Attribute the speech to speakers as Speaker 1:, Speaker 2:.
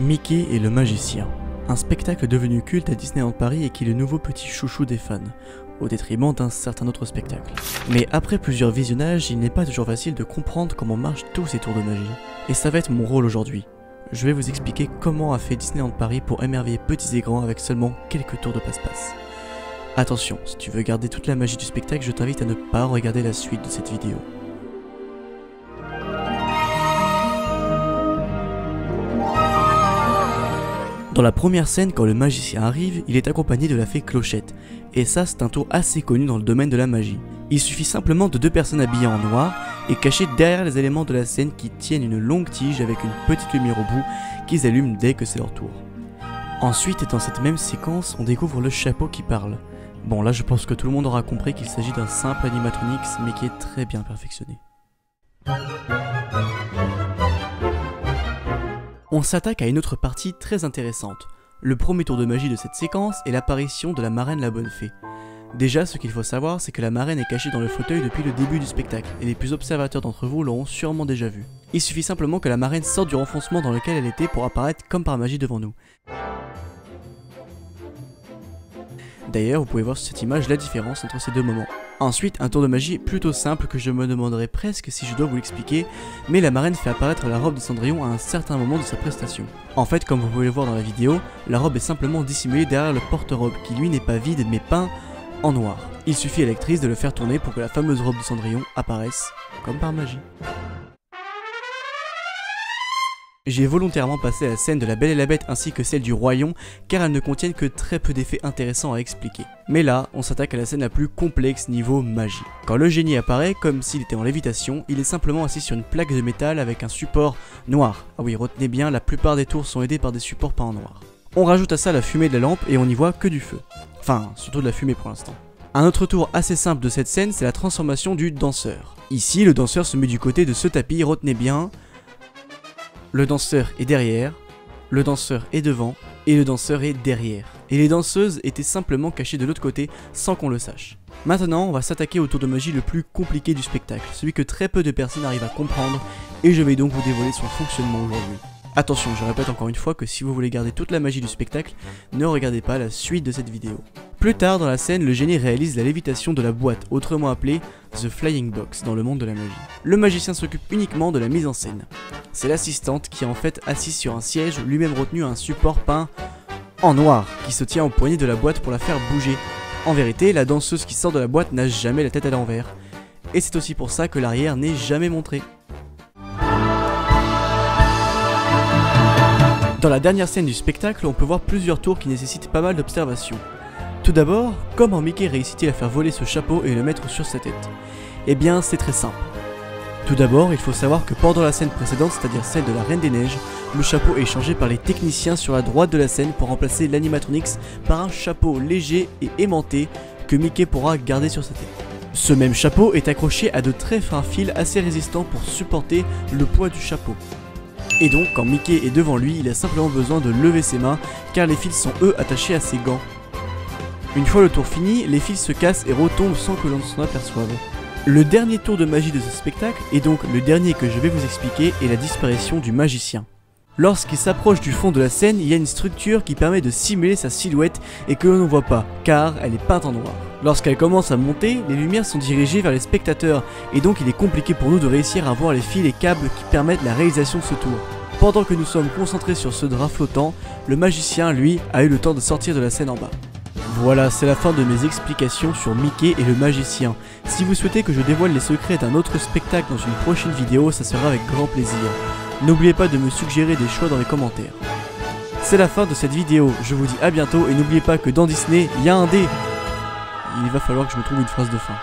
Speaker 1: Mickey et le magicien. Un spectacle devenu culte à Disneyland Paris et qui est le nouveau petit chouchou des fans, au détriment d'un certain autre spectacle. Mais après plusieurs visionnages, il n'est pas toujours facile de comprendre comment marchent tous ces tours de magie. Et ça va être mon rôle aujourd'hui. Je vais vous expliquer comment a fait Disneyland Paris pour émerveiller petits et grands avec seulement quelques tours de passe-passe. Attention, si tu veux garder toute la magie du spectacle, je t'invite à ne pas regarder la suite de cette vidéo. Dans la première scène, quand le magicien arrive, il est accompagné de la fée Clochette, et ça c'est un tour assez connu dans le domaine de la magie. Il suffit simplement de deux personnes habillées en noir et cachées derrière les éléments de la scène qui tiennent une longue tige avec une petite lumière au bout qu'ils allument dès que c'est leur tour. Ensuite, dans cette même séquence, on découvre le chapeau qui parle. Bon là je pense que tout le monde aura compris qu'il s'agit d'un simple animatronics mais qui est très bien perfectionné. On s'attaque à une autre partie très intéressante. Le premier tour de magie de cette séquence est l'apparition de la marraine la bonne fée. Déjà, ce qu'il faut savoir, c'est que la marraine est cachée dans le fauteuil depuis le début du spectacle, et les plus observateurs d'entre vous l'auront sûrement déjà vu. Il suffit simplement que la marraine sorte du renfoncement dans lequel elle était pour apparaître comme par magie devant nous. D'ailleurs, vous pouvez voir sur cette image la différence entre ces deux moments. Ensuite, un tour de magie plutôt simple que je me demanderais presque si je dois vous l'expliquer, mais la marraine fait apparaître la robe de Cendrillon à un certain moment de sa prestation. En fait, comme vous pouvez le voir dans la vidéo, la robe est simplement dissimulée derrière le porte-robe qui lui n'est pas vide mais peint en noir. Il suffit à l'actrice de le faire tourner pour que la fameuse robe de Cendrillon apparaisse comme par magie. J'ai volontairement passé la scène de la Belle et la Bête ainsi que celle du Roi Lion car elles ne contiennent que très peu d'effets intéressants à expliquer. Mais là, on s'attaque à la scène la plus complexe niveau magie. Quand le génie apparaît, comme s'il était en lévitation, il est simplement assis sur une plaque de métal avec un support noir. Ah oui, retenez bien, la plupart des tours sont aidés par des supports peints en noir. On rajoute à ça la fumée de la lampe et on n'y voit que du feu. Enfin, surtout de la fumée pour l'instant. Un autre tour assez simple de cette scène, c'est la transformation du danseur. Ici, le danseur se met du côté de ce tapis, retenez bien. Le danseur est derrière, le danseur est devant, et le danseur est derrière. Et les danseuses étaient simplement cachées de l'autre côté sans qu'on le sache. Maintenant, on va s'attaquer au tour de magie le plus compliqué du spectacle, celui que très peu de personnes arrivent à comprendre, et je vais donc vous dévoiler son fonctionnement aujourd'hui. Attention, je répète encore une fois que si vous voulez garder toute la magie du spectacle, ne regardez pas la suite de cette vidéo. Plus tard dans la scène, le génie réalise la lévitation de la boîte, autrement appelée The Flying Box dans le monde de la magie. Le magicien s'occupe uniquement de la mise en scène. C'est l'assistante qui est en fait assise sur un siège, lui-même retenu à un support peint en noir, qui se tient au poignet de la boîte pour la faire bouger. En vérité, la danseuse qui sort de la boîte n'a jamais la tête à l'envers. Et c'est aussi pour ça que l'arrière n'est jamais montré. Dans la dernière scène du spectacle, on peut voir plusieurs tours qui nécessitent pas mal d'observation. Tout d'abord, comment Mickey réussit-il à faire voler ce chapeau et le mettre sur sa tête? Eh bien, c'est très simple. Tout d'abord, il faut savoir que pendant la scène précédente, c'est-à-dire celle de la Reine des Neiges, le chapeau est changé par les techniciens sur la droite de la scène pour remplacer l'animatronics par un chapeau léger et aimanté que Mickey pourra garder sur sa tête. Ce même chapeau est accroché à de très fins fils assez résistants pour supporter le poids du chapeau. Et donc, quand Mickey est devant lui, il a simplement besoin de lever ses mains car les fils sont eux attachés à ses gants. Une fois le tour fini, les fils se cassent et retombent sans que l'on s'en aperçoive. Le dernier tour de magie de ce spectacle, et donc le dernier que je vais vous expliquer, est la disparition du magicien. Lorsqu'il s'approche du fond de la scène, il y a une structure qui permet de simuler sa silhouette et que l'on ne voit pas, car elle est peinte en noir. Lorsqu'elle commence à monter, les lumières sont dirigées vers les spectateurs, et donc il est compliqué pour nous de réussir à voir les fils et câbles qui permettent la réalisation de ce tour. Pendant que nous sommes concentrés sur ce drap flottant, le magicien, lui, a eu le temps de sortir de la scène en bas. Voilà, c'est la fin de mes explications sur Mickey et le magicien. Si vous souhaitez que je dévoile les secrets d'un autre spectacle dans une prochaine vidéo, ça sera avec grand plaisir. N'oubliez pas de me suggérer des choix dans les commentaires. C'est la fin de cette vidéo, je vous dis à bientôt et n'oubliez pas que dans Disney, il y a un dé. Il va falloir que je me trouve une phrase de fin.